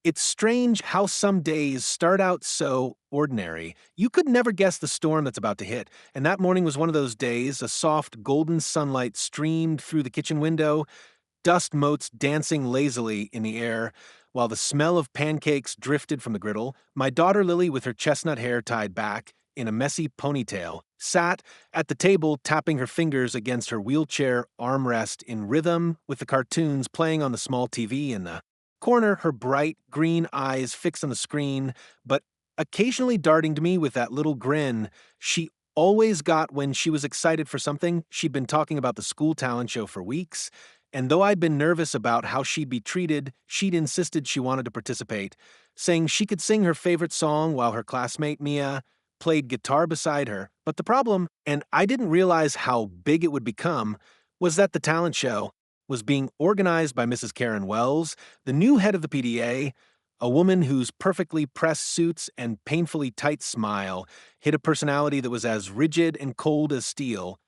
It's strange how some days start out so ordinary. You could never guess the storm that's about to hit. And that morning was one of those days. A soft golden sunlight streamed through the kitchen window, dust motes dancing lazily in the air, while the smell of pancakes drifted from the griddle. My daughter Lily, with her chestnut hair tied back in a messy ponytail, sat at the table tapping her fingers against her wheelchair armrest in rhythm with the cartoons playing on the small TV in the corner, her bright green eyes fixed on the screen, but occasionally darting to me with that little grin she always got when she was excited for something. She'd been talking about the school talent show for weeks, and though I'd been nervous about how she'd be treated, she'd insisted she wanted to participate, saying she could sing her favorite song while her classmate Mia played guitar beside her. But the problem, and I didn't realize how big it would become, was that the talent show was being organized by Mrs. Karen Wells, the new head of the PDA, a woman whose perfectly pressed suits and painfully tight smile hid a personality that was as rigid and cold as steel.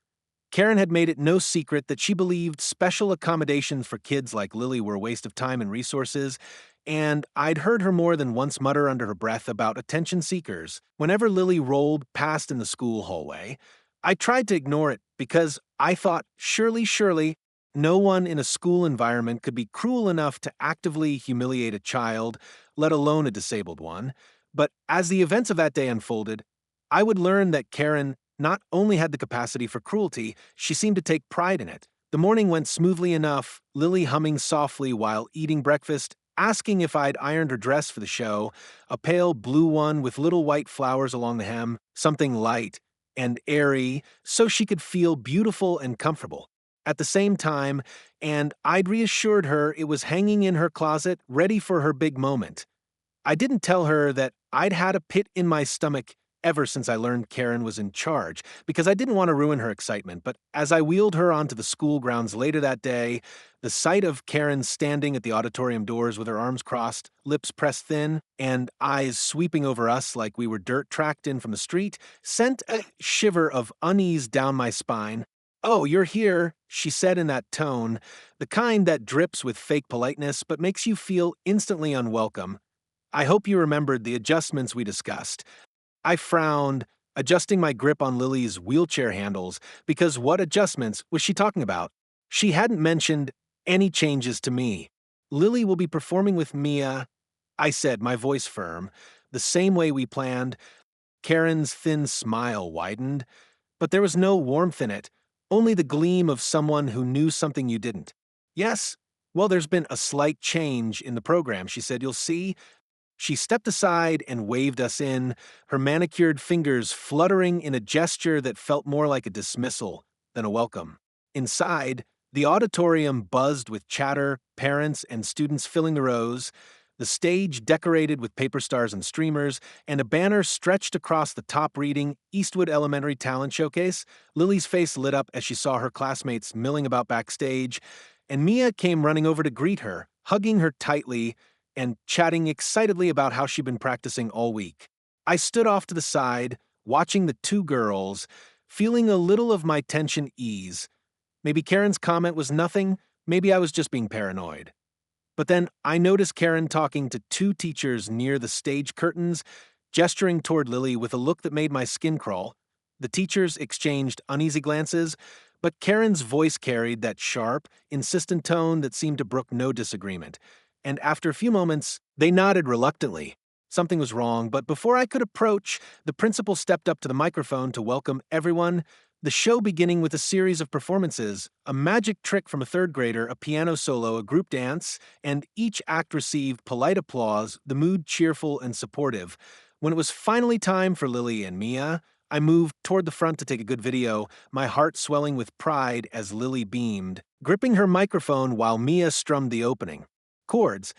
Karen had made it no secret that she believed special accommodations for kids like Lily were a waste of time and resources, and I'd heard her more than once mutter under her breath about attention seekers. Whenever Lily rolled past in the school hallway, I tried to ignore it because I thought, surely, no one in a school environment could be cruel enough to actively humiliate a child, let alone a disabled one. But as the events of that day unfolded, I would learn that Karen not only had the capacity for cruelty, she seemed to take pride in it. The morning went smoothly enough, Lily humming softly while eating breakfast, asking if I'd ironed her dress for the show, a pale blue one with little white flowers along the hem, something light and airy, so she could feel beautiful and comfortable. At the same time, and I'd reassured her it was hanging in her closet, ready for her big moment. I didn't tell her that I'd had a pit in my stomach ever since I learned Karen was in charge, because I didn't want to ruin her excitement. But as I wheeled her onto the school grounds later that day, the sight of Karen standing at the auditorium doors with her arms crossed, lips pressed thin, and eyes sweeping over us like we were dirt tracked in from the street sent a shiver of unease down my spine. "Oh, you're here," she said in that tone, the kind that drips with fake politeness but makes you feel instantly unwelcome. "I hope you remembered the adjustments we discussed." I frowned, adjusting my grip on Lily's wheelchair handles, because what adjustments was she talking about? She hadn't mentioned any changes to me. "Lily will be performing with Mia," I said, my voice firm, "the same way we planned." Karen's thin smile widened, but there was no warmth in it, only the gleam of someone who knew something you didn't. "Yes? Well, there's been a slight change in the program," she said. "You'll see." She stepped aside and waved us in, her manicured fingers fluttering in a gesture that felt more like a dismissal than a welcome. Inside, the auditorium buzzed with chatter, parents and students filling the rows, the stage decorated with paper stars and streamers, and a banner stretched across the top reading Eastwood Elementary Talent Showcase. Lily's face lit up as she saw her classmates milling about backstage, and Mia came running over to greet her, hugging her tightly and chatting excitedly about how she'd been practicing all week. I stood off to the side, watching the two girls, feeling a little of my tension ease. Maybe Karen's comment was nothing, maybe I was just being paranoid. But then I noticed Karen talking to two teachers near the stage curtains, gesturing toward Lily with a look that made my skin crawl. The teachers exchanged uneasy glances, but Karen's voice carried that sharp, insistent tone that seemed to brook no disagreement. And after a few moments, they nodded reluctantly. Something was wrong, but before I could approach, the principal stepped up to the microphone to welcome everyone, the show beginning with a series of performances, a magic trick from a third grader, a piano solo, a group dance, and each act received polite applause, the mood cheerful and supportive. When it was finally time for Lily and Mia, I moved toward the front to take a good video, my heart swelling with pride as Lily beamed, gripping her microphone while Mia strummed the opening chords.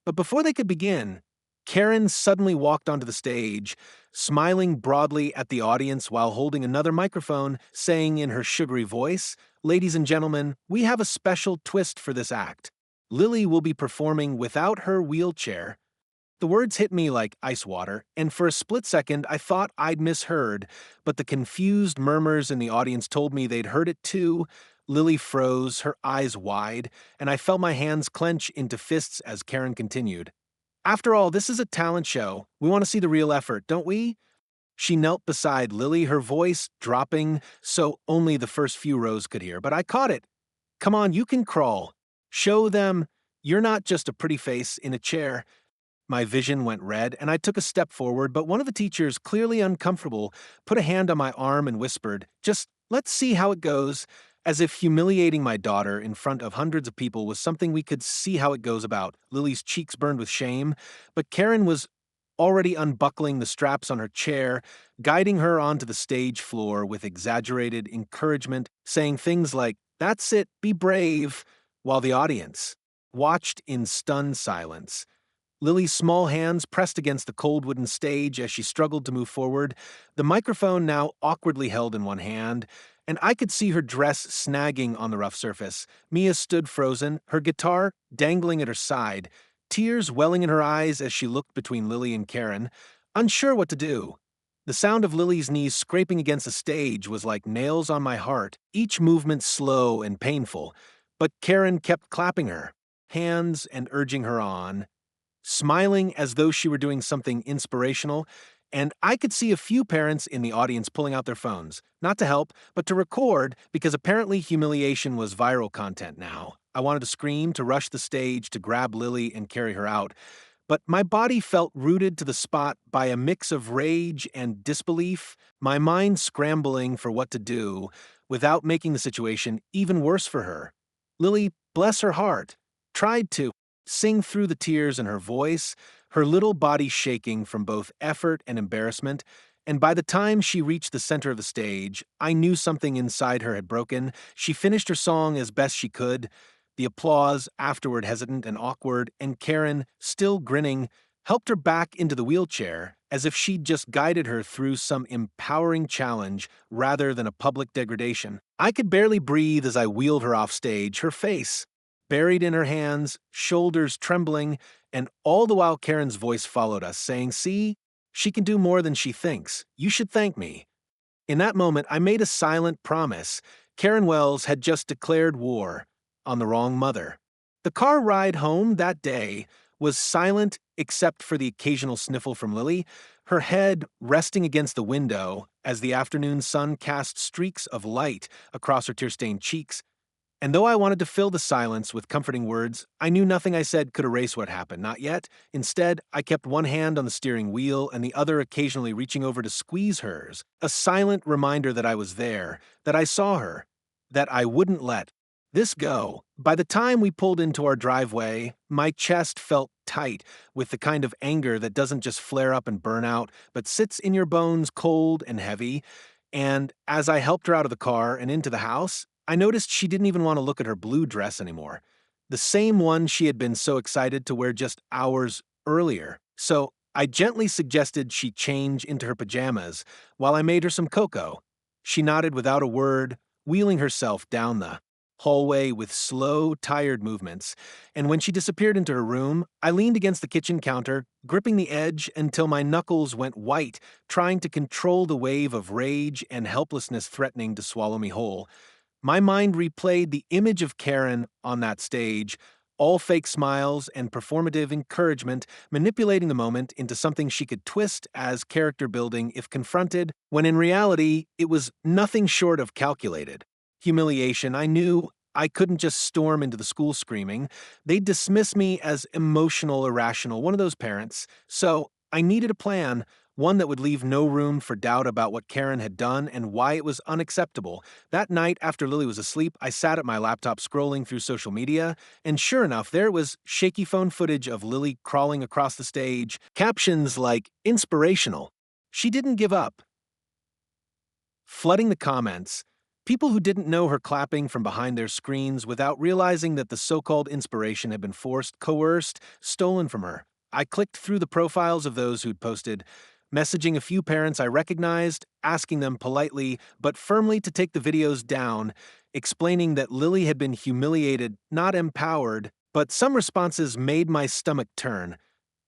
But before they could begin, Karen suddenly walked onto the stage, smiling broadly at the audience while holding another microphone, saying in her sugary voice, "Ladies and gentlemen, we have a special twist for this act. Lily will be performing without her wheelchair." The words hit me like ice water, and for a split second I thought I'd misheard, but the confused murmurs in the audience told me they'd heard it too. Lily froze, her eyes wide, and I felt my hands clench into fists as Karen continued. After all, this is a talent show. We want to see the real effort, don't we? She knelt beside Lily, her voice dropping so only the first few rows could hear, but I caught it. Come on, you can crawl. Show them you're not just a pretty face in a chair. My vision went red, and I took a step forward, but one of the teachers, clearly uncomfortable, put a hand on my arm and whispered, "Just let's see how it goes," as if humiliating my daughter in front of hundreds of people was something we could see how it goes about. Lily's cheeks burned with shame, but Karen was already unbuckling the straps on her chair, guiding her onto the stage floor with exaggerated encouragement, saying things like, "That's it, be brave," while the audience watched in stunned silence. Lily's small hands pressed against the cold wooden stage as she struggled to move forward, the microphone now awkwardly held in one hand, and I could see her dress snagging on the rough surface. Mia stood frozen, her guitar dangling at her side, tears welling in her eyes as she looked between Lily and Karen, unsure what to do. The sound of Lily's knees scraping against the stage was like nails on my heart, each movement slow and painful, but Karen kept clapping her hands and urging her on, smiling as though she were doing something inspirational, and I could see a few parents in the audience pulling out their phones, not to help, but to record because apparently humiliation was viral content now. I wanted to scream, to rush the stage, to grab Lily and carry her out, but my body felt rooted to the spot by a mix of rage and disbelief, my mind scrambling for what to do without making the situation even worse for her. Lily, bless her heart, tried to sing through the tears in her voice, her little body shaking from both effort and embarrassment, and by the time she reached the center of the stage, I knew something inside her had broken. She finished her song as best she could, the applause, afterward hesitant and awkward, and Karen, still grinning, helped her back into the wheelchair as if she'd just guided her through some empowering challenge rather than a public degradation. I could barely breathe as I wheeled her off stage, her face buried in her hands, shoulders trembling, and all the while Karen's voice followed us, saying, "See, she can do more than she thinks. You should thank me." In that moment, I made a silent promise. Karen Wells had just declared war on the wrong mother. The car ride home that day was silent except for the occasional sniffle from Lily, her head resting against the window as the afternoon sun cast streaks of light across her tear-stained cheeks. And though I wanted to fill the silence with comforting words, I knew nothing I said could erase what happened, not yet. Instead, I kept one hand on the steering wheel and the other occasionally reaching over to squeeze hers, a silent reminder that I was there, that I saw her, that I wouldn't let this go. By the time we pulled into our driveway, my chest felt tight with the kind of anger that doesn't just flare up and burn out, but sits in your bones cold and heavy. And as I helped her out of the car and into the house, I noticed she didn't even want to look at her blue dress anymore, the same one she had been so excited to wear just hours earlier. So I gently suggested she change into her pajamas while I made her some cocoa. She nodded without a word, wheeling herself down the hallway with slow, tired movements, and when she disappeared into her room, I leaned against the kitchen counter, gripping the edge until my knuckles went white, trying to control the wave of rage and helplessness threatening to swallow me whole. My mind replayed the image of Karen on that stage, all fake smiles and performative encouragement, manipulating the moment into something she could twist as character building if confronted, when in reality, it was nothing short of calculated. Humiliation, I knew I couldn't just storm into the school screaming. They'd dismiss me as emotional, irrational, one of those parents. So I needed a plan, one that would leave no room for doubt about what Karen had done and why it was unacceptable. That night, after Lily was asleep, I sat at my laptop scrolling through social media, and sure enough, there was shaky phone footage of Lily crawling across the stage, captions like, "Inspirational. She didn't give up," flooding the comments. People who didn't know her clapping from behind their screens without realizing that the so-called inspiration had been forced, coerced, stolen from her. I clicked through the profiles of those who'd posted, messaging a few parents I recognized, asking them politely but firmly to take the videos down, explaining that Lily had been humiliated, not empowered, but some responses made my stomach turn.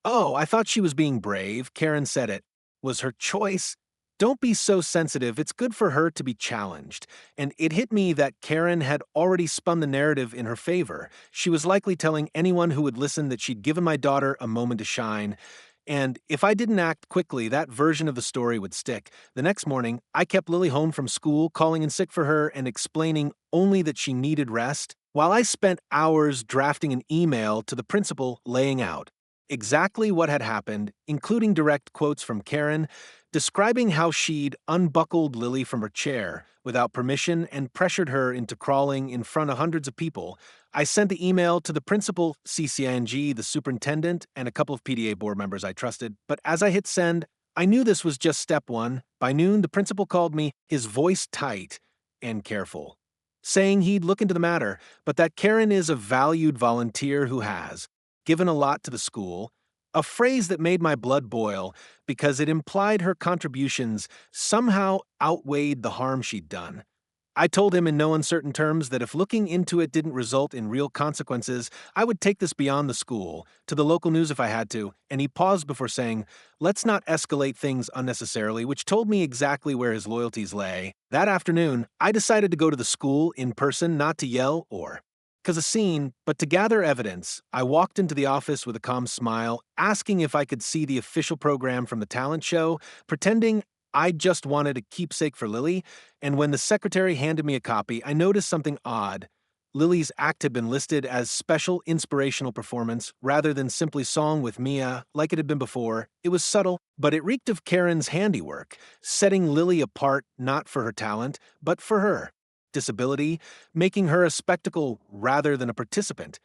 "Oh, I thought she was being brave," Karen said it. "Was her choice?" Don't be so sensitive. It's good for her to be challenged. And it hit me that Karen had already spun the narrative in her favor. She was likely telling anyone who would listen that she'd given my daughter a moment to shine. And if I didn't act quickly, that version of the story would stick. The next morning, I kept Lily home from school, calling in sick for her and explaining only that she needed rest, while I spent hours drafting an email to the principal laying out exactly what had happened, including direct quotes from Karen, describing how she'd unbuckled Lily from her chair without permission and pressured her into crawling in front of hundreds of people. I sent the email to the principal, CCING, the superintendent, and a couple of PTA board members I trusted, but as I hit send, I knew this was just step one. By noon, the principal called me, his voice tight and careful, saying he'd look into the matter, but that Karen is a valued volunteer who has given a lot to the school, a phrase that made my blood boil because it implied her contributions somehow outweighed the harm she'd done. I told him in no uncertain terms that if looking into it didn't result in real consequences, I would take this beyond the school, to the local news if I had to, and he paused before saying, "Let's not escalate things unnecessarily," which told me exactly where his loyalties lay. That afternoon, I decided to go to the school in person, not to yell or cause a scene, but to gather evidence. I walked into the office with a calm smile, asking if I could see the official program from the talent show, pretending I just wanted a keepsake for Lily, and when the secretary handed me a copy, I noticed something odd. Lily's act had been listed as special inspirational performance rather than simply song with Mia like it had been before. It was subtle, but it reeked of Karen's handiwork, setting Lily apart not for her talent, but for her disability, making her a spectacle rather than a participant.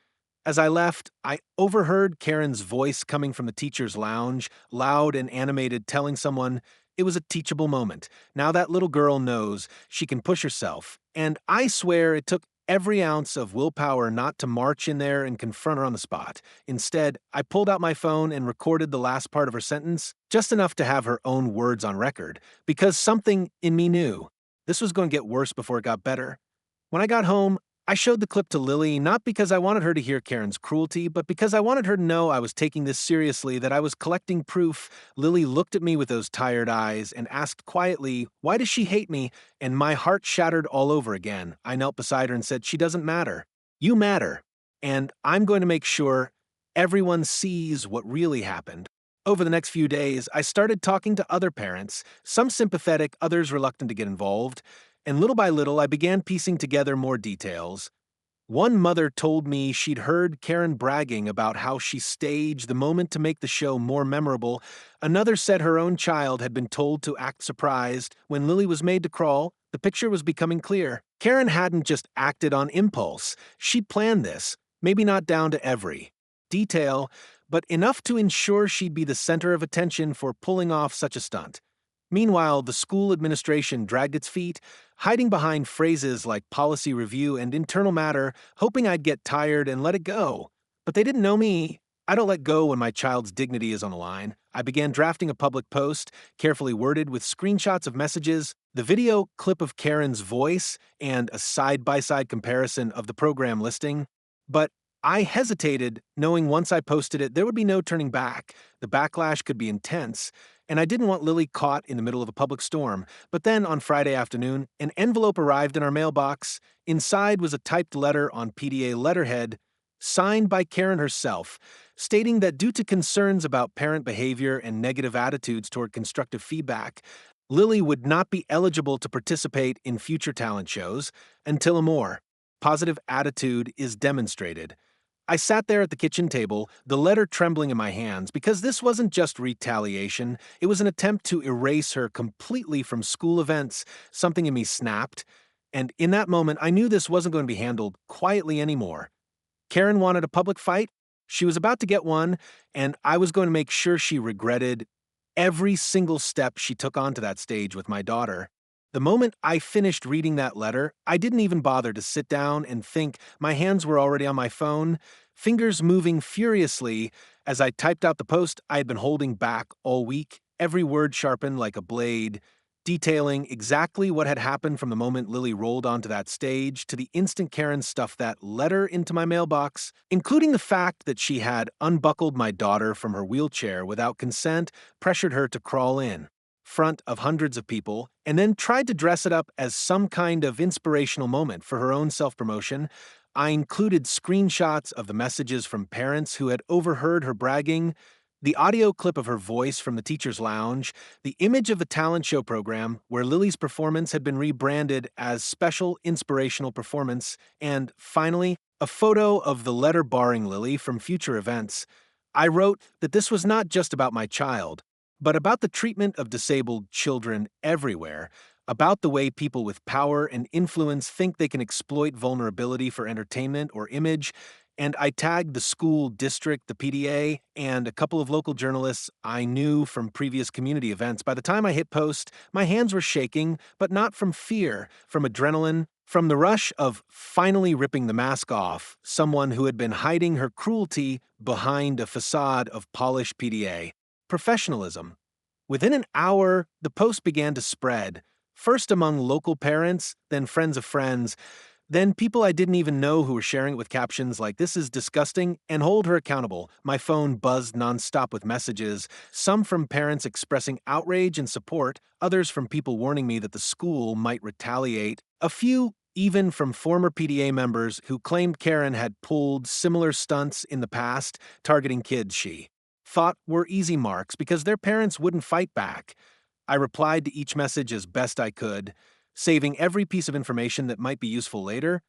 As I left, I overheard Karen's voice coming from the teacher's lounge, loud and animated, telling someone it was a teachable moment. Now that little girl knows she can push herself, and I swear it took every ounce of willpower not to march in there and confront her on the spot. Instead, I pulled out my phone and recorded the last part of her sentence, just enough to have her own words on record, because something in me knew this was going to get worse before it got better. When I got home, I showed the clip to Lily not because I wanted her to hear Karen's cruelty, but because I wanted her to know I was taking this seriously, that I was collecting proof. Lily looked at me with those tired eyes and asked quietly, "Why does she hate me?" And my heart shattered all over again. I knelt beside her and said, "She doesn't matter. You matter. And I'm going to make sure everyone sees what really happened." Over the next few days, I started talking to other parents, some sympathetic, others reluctant to get involved, and little by little I began piecing together more details. One mother told me she'd heard Karen bragging about how she staged the moment to make the show more memorable. Another said her own child had been told to act surprised. When Lily was made to crawl, the picture was becoming clear. Karen hadn't just acted on impulse. She'd planned this, maybe not down to every detail, but enough to ensure she'd be the center of attention for pulling off such a stunt. Meanwhile, the school administration dragged its feet, hiding behind phrases like policy review and internal matter, hoping I'd get tired and let it go. But they didn't know me. I don't let go when my child's dignity is on the line. I began drafting a public post, carefully worded with screenshots of messages, the video clip of Karen's voice, and a side-by-side comparison of the program listing. But I hesitated, knowing once I posted it, there would be no turning back. The backlash could be intense, and I didn't want Lily caught in the middle of a public storm. But then, on Friday afternoon, an envelope arrived in our mailbox. Inside was a typed letter on PDA letterhead, signed by Karen herself, stating that due to concerns about parent behavior and negative attitudes toward constructive feedback, Lily would not be eligible to participate in future talent shows until a more positive attitude is demonstrated. I sat there at the kitchen table, the letter trembling in my hands, because this wasn't just retaliation, it was an attempt to erase her completely from school events. Something in me snapped, and in that moment I knew this wasn't going to be handled quietly anymore. Karen wanted a public fight, she was about to get one, and I was going to make sure she regretted every single step she took onto that stage with my daughter. The moment I finished reading that letter, I didn't even bother to sit down and think. My hands were already on my phone, fingers moving furiously as I typed out the post I had been holding back all week, every word sharpened like a blade, detailing exactly what had happened from the moment Lily rolled onto that stage to the instant Karen stuffed that letter into my mailbox, including the fact that she had unbuckled my daughter from her wheelchair without consent, pressured her to crawl in. front of hundreds of people, and then tried to dress it up as some kind of inspirational moment for her own self promotion. I included screenshots of the messages from parents who had overheard her bragging, the audio clip of her voice from the teacher's lounge, the image of the talent show program where Lily's performance had been rebranded as special inspirational performance, and finally, a photo of the letter barring Lily from future events. I wrote that this was not just about my child, but about the treatment of disabled children everywhere, about the way people with power and influence think they can exploit vulnerability for entertainment or image, and I tagged the school district, the PDA, and a couple of local journalists I knew from previous community events. By the time I hit post, my hands were shaking, but not from fear, from adrenaline, from the rush of finally ripping the mask off, someone who had been hiding her cruelty behind a facade of polished PDA. Professionalism. Within an hour, the post began to spread, first among local parents, then friends of friends, then people I didn't even know who were sharing it with captions like, "This is disgusting," and hold her accountable. My phone buzzed nonstop with messages, some from parents expressing outrage and support, others from people warning me that the school might retaliate, a few even from former PDA members who claimed Karen had pulled similar stunts in the past, targeting kids she thought were easy marks because their parents wouldn't fight back. I replied to each message as best I could, saving every piece of information that might be useful later.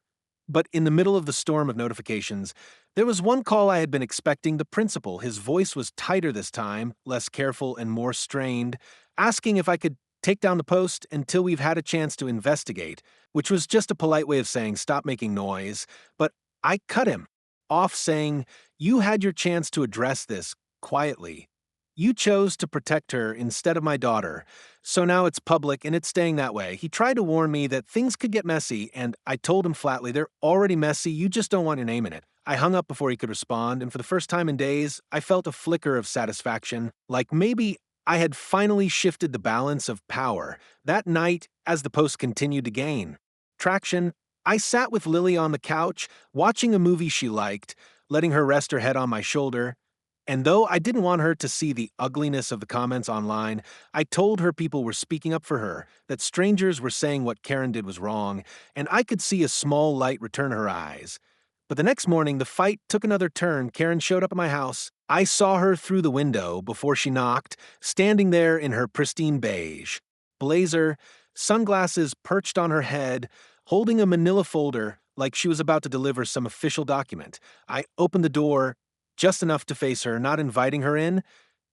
But in the middle of the storm of notifications, there was one call I had been expecting: the principal. His voice was tighter this time, less careful and more strained, asking if I could take down the post until we've had a chance to investigate, which was just a polite way of saying stop making noise. But I cut him off, saying, "You had your chance to address this quietly. You chose to protect her instead of my daughter. So now it's public and it's staying that way." He tried to warn me that things could get messy, and I told him flatly, "They're already messy, you just don't want your name in it." I hung up before he could respond, and for the first time in days, I felt a flicker of satisfaction, like maybe I had finally shifted the balance of power. That night, as the post continued to gain traction, I sat with Lily on the couch, watching a movie she liked, letting her rest her head on my shoulder. And though I didn't want her to see the ugliness of the comments online, I told her people were speaking up for her, that strangers were saying what Karen did was wrong, and I could see a small light return to her eyes. But the next morning, the fight took another turn. Karen showed up at my house. I saw her through the window before she knocked, standing there in her pristine beige blazer, sunglasses perched on her head, holding a manila folder like she was about to deliver some official document. I opened the door just enough to face her, not inviting her in,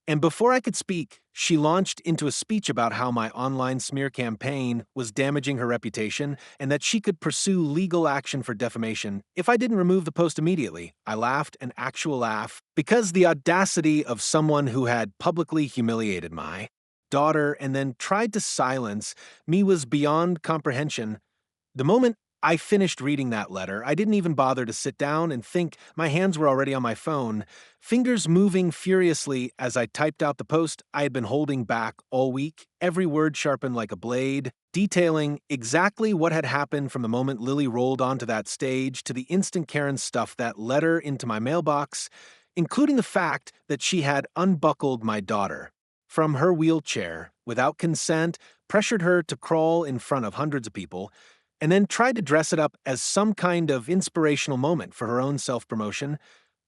and before I could speak, she launched into a speech about how my online smear campaign was damaging her reputation and that she could pursue legal action for defamation if I didn't remove the post immediately. I laughed, an actual laugh, because the audacity of someone who had publicly humiliated my daughter and then tried to silence me was beyond comprehension. The moment I finished reading that letter, I didn't even bother to sit down and think. My hands were already on my phone, fingers moving furiously as I typed out the post I had been holding back all week, every word sharpened like a blade, detailing exactly what had happened from the moment Lily rolled onto that stage to the instant Karen stuffed that letter into my mailbox, including the fact that she had unbuckled my daughter from her wheelchair without consent, pressured her to crawl in front of hundreds of people, and then tried to dress it up as some kind of inspirational moment for her own self-promotion.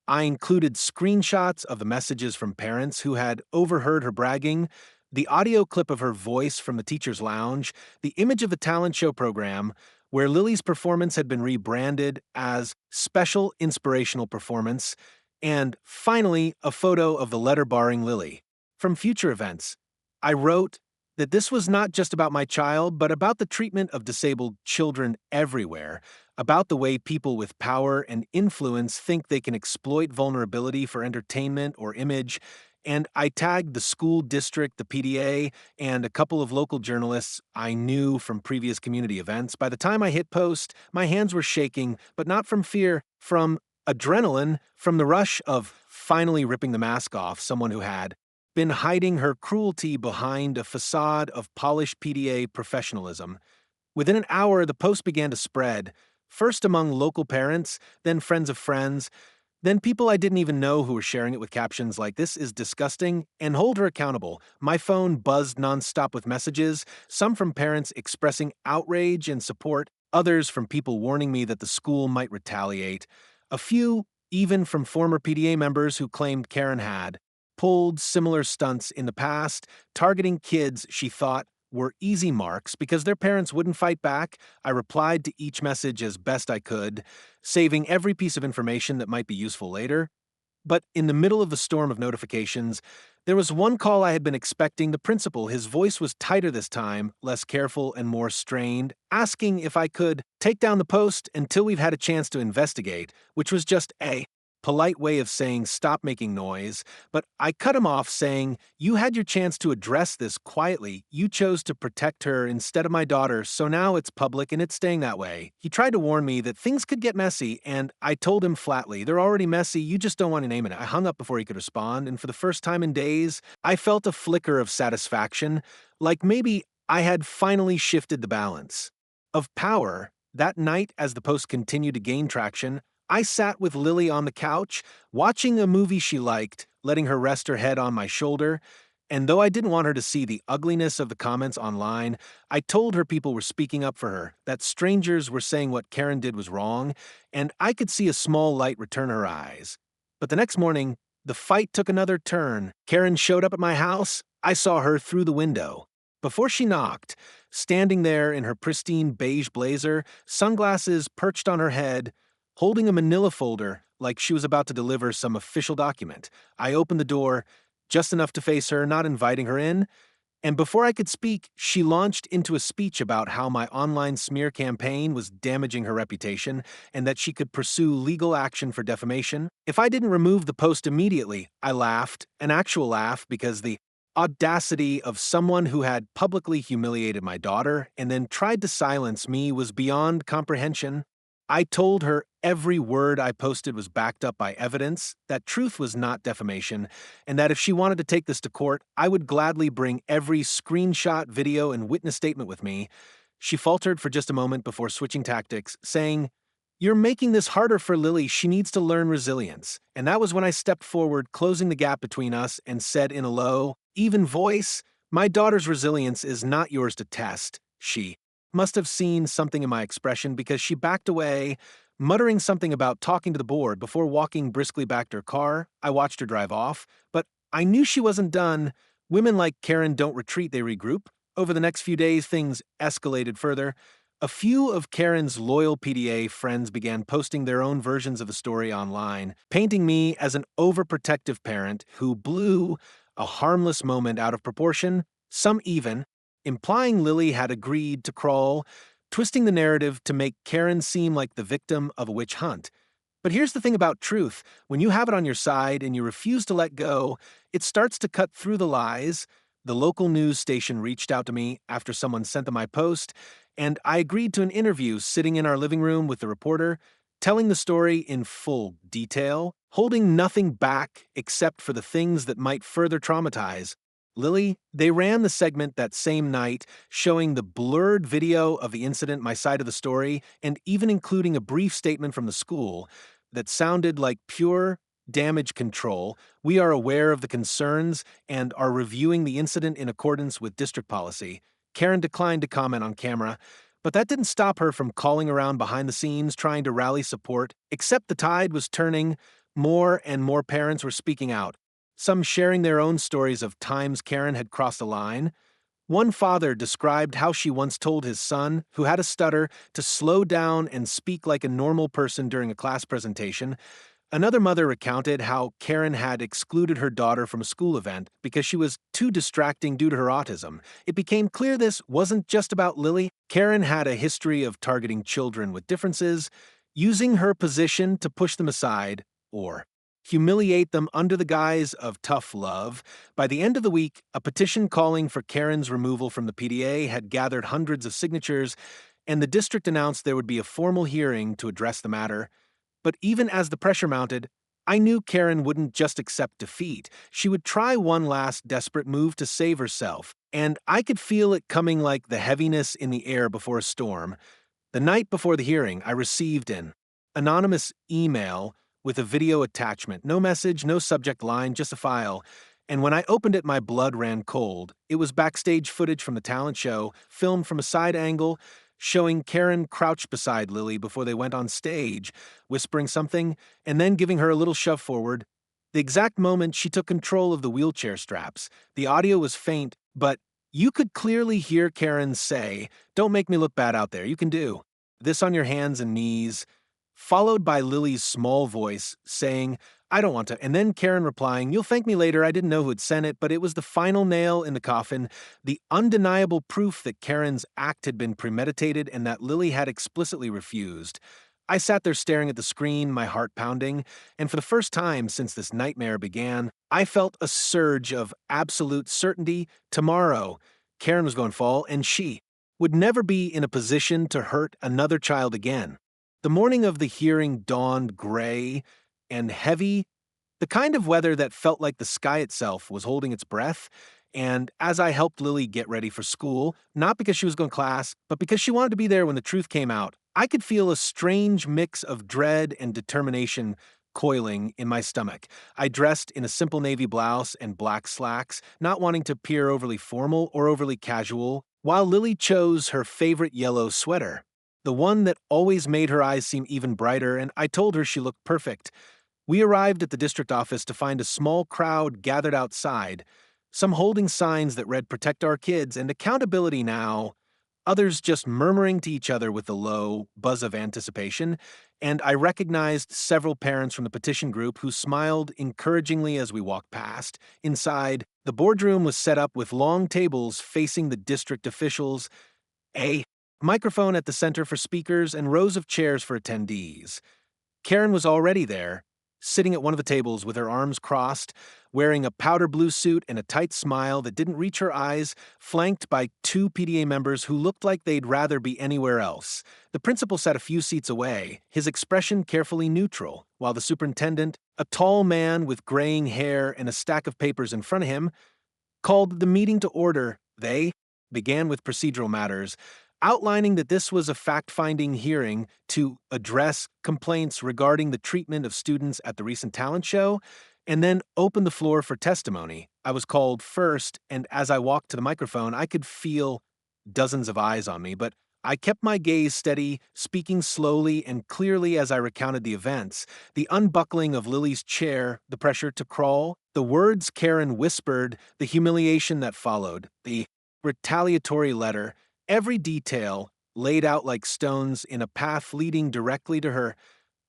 I included screenshots of the messages from parents who had overheard her bragging, the audio clip of her voice from the teacher's lounge, the image of the talent show program where Lily's performance had been rebranded as special inspirational performance, and finally, a photo of the letter barring Lily from future events. I wrote that this was not just about my child, but about the treatment of disabled children everywhere, about the way people with power and influence think they can exploit vulnerability for entertainment or image, and I tagged the school district, the PDA, and a couple of local journalists I knew from previous community events. By the time I hit post, my hands were shaking, but not from fear, from adrenaline, from the rush of finally ripping the mask off, someone who had been hiding her cruelty behind a facade of polished PDA professionalism. Within an hour, the post began to spread, first among local parents, then friends of friends, Then people I didn't even know who were sharing it with captions like, "This is disgusting," and hold her accountable. My phone buzzed nonstop with messages, some from parents expressing outrage and support, others from people warning me that the school might retaliate. A few, even from former PDA members who claimed Karen had pulled similar stunts in the past, targeting kids she thought were easy marks because their parents wouldn't fight back. I replied to each message as best I could, saving every piece of information that might be useful later. But in the middle of the storm of notifications, there was one call I had been expecting. The principal, his voice was tighter this time, less careful and more strained, asking if I could take down the post until we've had a chance to investigate, which was just a polite way of saying stop making noise. But I cut him off, saying, "You had your chance to address this quietly. You chose to protect her instead of my daughter, so now it's public and it's staying that way." He tried to warn me that things could get messy, and I told him flatly, "They're already messy, you just don't want to name it." I hung up before he could respond, and for the first time in days, I felt a flicker of satisfaction, like maybe I had finally shifted the balance of power. That night, as the post continued to gain traction, I sat with Lily on the couch, watching a movie she liked, letting her rest her head on my shoulder. And though I didn't want her to see the ugliness of the comments online, I told her people were speaking up for her, that strangers were saying what Karen did was wrong, and I could see a small light return her eyes. But the next morning, the fight took another turn. Karen showed up at my house. I saw her through the window. Before she knocked, standing there in her pristine beige blazer, sunglasses perched on her head, holding a manila folder like she was about to deliver some official document. I opened the door, just enough to face her, not inviting her in, and before I could speak, she launched into a speech about how my online smear campaign was damaging her reputation and that she could pursue legal action for defamation. If I didn't remove the post immediately, I laughed, an actual laugh, because the audacity of someone who had publicly humiliated my daughter and then tried to silence me was beyond comprehension. I told her every word I posted was backed up by evidence, that truth was not defamation, and that if she wanted to take this to court, I would gladly bring every screenshot, video, and witness statement with me. She faltered for just a moment before switching tactics, saying, "You're making this harder for Lily. She needs to learn resilience." And that was when I stepped forward, closing the gap between us, and said in a low, even voice, "My daughter's resilience is not yours to test." She must have seen something in my expression because she backed away, muttering something about talking to the board before walking briskly back to her car. I watched her drive off, but I knew she wasn't done. Women like Karen don't retreat, they regroup. Over the next few days, things escalated further. A few of Karen's loyal PDA friends began posting their own versions of the story online, painting me as an overprotective parent who blew a harmless moment out of proportion, some even implying Lily had agreed to crawl, twisting the narrative to make Karen seem like the victim of a witch hunt. But here's the thing about truth: when you have it on your side and you refuse to let go, it starts to cut through the lies. The local news station reached out to me after someone sent them my post, and I agreed to an interview sitting in our living room with the reporter, telling the story in full detail, holding nothing back except for the things that might further traumatize Lily. They ran the segment that same night, showing the blurred video of the incident, my side of the story, and even including a brief statement from the school that sounded like pure damage control. "We are aware of the concerns and are reviewing the incident in accordance with district policy." Karen declined to comment on camera, but that didn't stop her from calling around behind the scenes, trying to rally support. Except the tide was turning. More and more parents were speaking out, some sharing their own stories of times Karen had crossed the line. One father described how she once told his son, who had a stutter, to slow down and speak like a normal person during a class presentation. Another mother recounted how Karen had excluded her daughter from a school event because she was too distracting due to her autism. It became clear this wasn't just about Lily. Karen had a history of targeting children with differences, using her position to push them aside or humiliate them under the guise of tough love. By the end of the week, a petition calling for Karen's removal from the PDA had gathered hundreds of signatures, and the district announced there would be a formal hearing to address the matter. But even as the pressure mounted, I knew Karen wouldn't just accept defeat. She would try one last desperate move to save herself, and I could feel it coming like the heaviness in the air before a storm. The night before the hearing, I received an anonymous email with a video attachment. No message, no subject line, just a file. And when I opened it, my blood ran cold. It was backstage footage from the talent show, filmed from a side angle, showing Karen crouched beside Lily before they went on stage, whispering something, and then giving her a little shove forward. The exact moment she took control of the wheelchair straps. The audio was faint, but you could clearly hear Karen say, "Don't make me look bad out there, you can do this on your hands and knees," followed by Lily's small voice saying, "I don't want to," and then Karen replying, "You'll thank me later, I didn't know who had sent it," but it was the final nail in the coffin, the undeniable proof that Karen's act had been premeditated and that Lily had explicitly refused. I sat there staring at the screen, my heart pounding, and for the first time since this nightmare began, I felt a surge of absolute certainty. Tomorrow, Karen was going to fall, and she would never be in a position to hurt another child again. The morning of the hearing dawned gray and heavy, the kind of weather that felt like the sky itself was holding its breath. And as I helped Lily get ready for school, not because she was going to class, but because she wanted to be there when the truth came out, I could feel a strange mix of dread and determination coiling in my stomach. I dressed in a simple navy blouse and black slacks, not wanting to appear overly formal or overly casual, while Lily chose her favorite yellow sweater, the one that always made her eyes seem even brighter, and I told her she looked perfect. We arrived at the district office to find a small crowd gathered outside, some holding signs that read "Protect our kids" and "Accountability now," others just murmuring to each other with a low buzz of anticipation, and I recognized several parents from the petition group who smiled encouragingly as we walked past. Inside, the boardroom was set up with long tables facing the district officials, a microphone at the center for speakers, and rows of chairs for attendees. Karen was already there, sitting at one of the tables with her arms crossed, wearing a powder blue suit and a tight smile that didn't reach her eyes, flanked by two PTA members who looked like they'd rather be anywhere else. The principal sat a few seats away, his expression carefully neutral, while the superintendent, a tall man with graying hair and a stack of papers in front of him, called the meeting to order. They began with procedural matters, outlining that this was a fact-finding hearing to address complaints regarding the treatment of students at the recent talent show, and then opened the floor for testimony. I was called first, and as I walked to the microphone, I could feel dozens of eyes on me, but I kept my gaze steady, speaking slowly and clearly as I recounted the events, the unbuckling of Lily's chair, the pressure to crawl, the words Karen whispered, the humiliation that followed, the retaliatory letter, every detail laid out like stones in a path leading directly to her.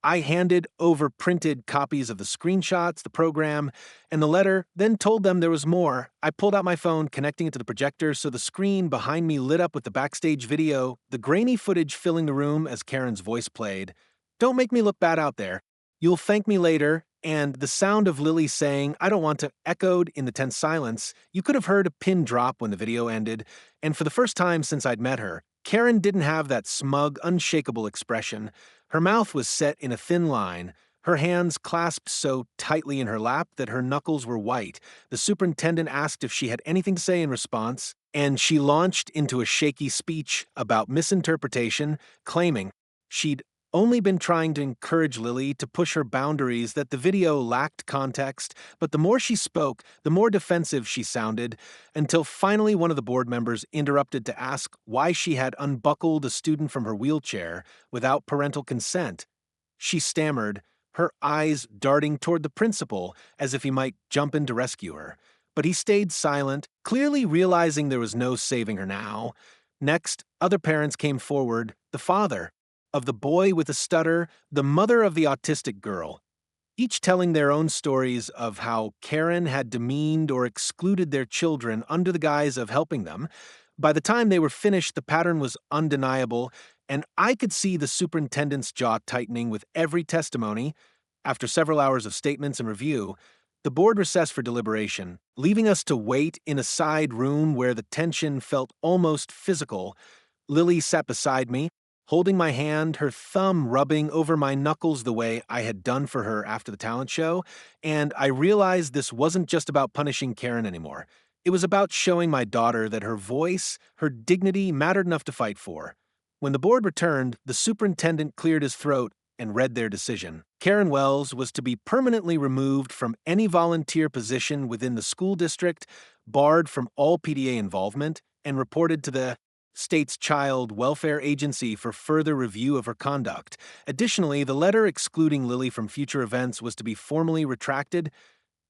I handed over printed copies of the screenshots, the program, and the letter, then told them there was more. I pulled out my phone, connecting it to the projector so the screen behind me lit up with the backstage video, the grainy footage filling the room as Karen's voice played. "Don't make me look bad out there. You'll thank me later," and the sound of Lily saying, "I don't want to," echoed in the tense silence. You could have heard a pin drop when the video ended, and for the first time since I'd met her, Karen didn't have that smug, unshakable expression. Her mouth was set in a thin line, her hands clasped so tightly in her lap that her knuckles were white. The superintendent asked if she had anything to say in response, and she launched into a shaky speech about misinterpretation, claiming she'd only been trying to encourage Lily to push her boundaries, that the video lacked context, but the more she spoke, the more defensive she sounded, until finally one of the board members interrupted to ask why she had unbuckled a student from her wheelchair without parental consent. She stammered, her eyes darting toward the principal as if he might jump in to rescue her. But he stayed silent, clearly realizing there was no saving her now. Next, other parents came forward, the father of the boy with the stutter, the mother of the autistic girl, each telling their own stories of how Karen had demeaned or excluded their children under the guise of helping them. By the time they were finished, the pattern was undeniable, and I could see the superintendent's jaw tightening with every testimony. After several hours of statements and review, the board recessed for deliberation, leaving us to wait in a side room where the tension felt almost physical. Lily sat beside me, holding my hand, her thumb rubbing over my knuckles the way I had done for her after the talent show, and I realized this wasn't just about punishing Karen anymore. It was about showing my daughter that her voice, her dignity mattered enough to fight for. When the board returned, the superintendent cleared his throat. and read their decision. Karen Wells was to be permanently removed from any volunteer position within the school district, barred from all PTA involvement, and reported to the state's child welfare agency for further review of her conduct. Additionally, the letter excluding Lily from future events was to be formally retracted,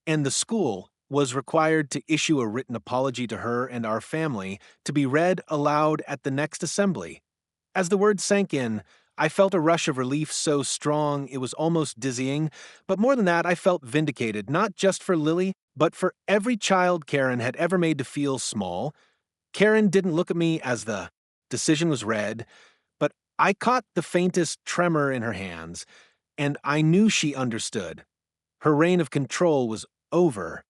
and the school was required to issue a written apology to her and our family to be read aloud at the next assembly. As the words sank in, I felt a rush of relief so strong it was almost dizzying, but more than that, I felt vindicated, not just for Lily, but for every child Karen had ever made to feel small. Karen didn't look at me as the decision was read, but I caught the faintest tremor in her hands, and I knew she understood. Her reign of control was over.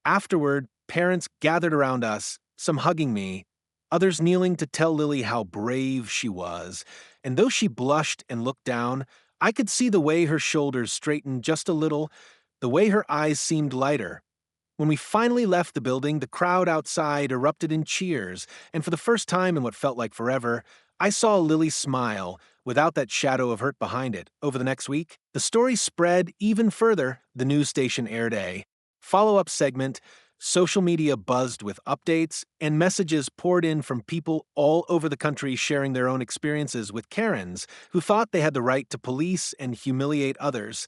Afterward, parents gathered around us, some hugging me, others kneeling to tell Lily how brave she was, and though she blushed and looked down, I could see the way her shoulders straightened just a little, the way her eyes seemed lighter. When we finally left the building, the crowd outside erupted in cheers, and for the first time in what felt like forever, I saw Lily smile, without that shadow of hurt behind it. Over the next week, the story spread even further. The news station aired a follow-up segment, social media buzzed with updates, and messages poured in from people all over the country sharing their own experiences with Karens who thought they had the right to police and humiliate others.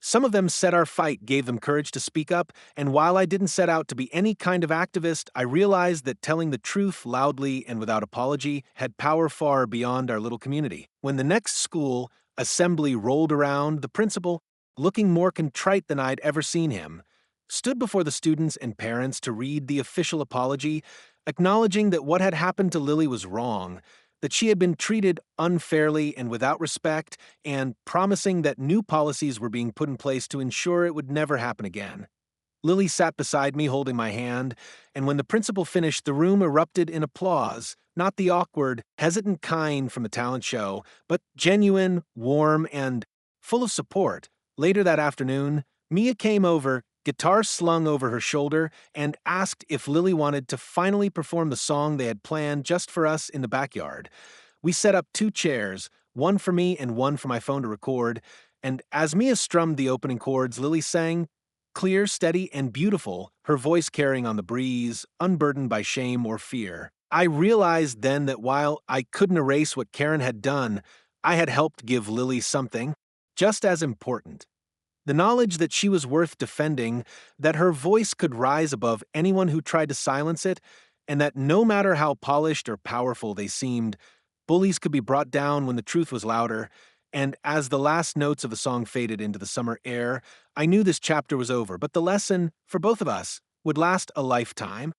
Some of them said our fight gave them courage to speak up, and while I didn't set out to be any kind of activist, I realized that telling the truth loudly and without apology had power far beyond our little community. When the next school assembly rolled around, the principal, looking more contrite than I'd ever seen him, stood before the students and parents to read the official apology, acknowledging that what had happened to Lily was wrong, that she had been treated unfairly and without respect, and promising that new policies were being put in place to ensure it would never happen again. Lily sat beside me holding my hand, and when the principal finished, the room erupted in applause, not the awkward, hesitant kind from a talent show, but genuine, warm, and full of support. Later that afternoon, Mia came over, guitar slung over her shoulder, and asked if Lily wanted to finally perform the song they had planned just for us in the backyard. We set up 2 chairs, one for me and one for my phone to record, and as Mia strummed the opening chords, Lily sang, clear, steady, and beautiful, her voice carrying on the breeze, unburdened by shame or fear. I realized then that while I couldn't erase what Karen had done, I had helped give Lily something just as important. The knowledge that she was worth defending, that her voice could rise above anyone who tried to silence it, and that no matter how polished or powerful they seemed, bullies could be brought down when the truth was louder. And as the last notes of the song faded into the summer air, I knew this chapter was over, but the lesson, for both of us, would last a lifetime.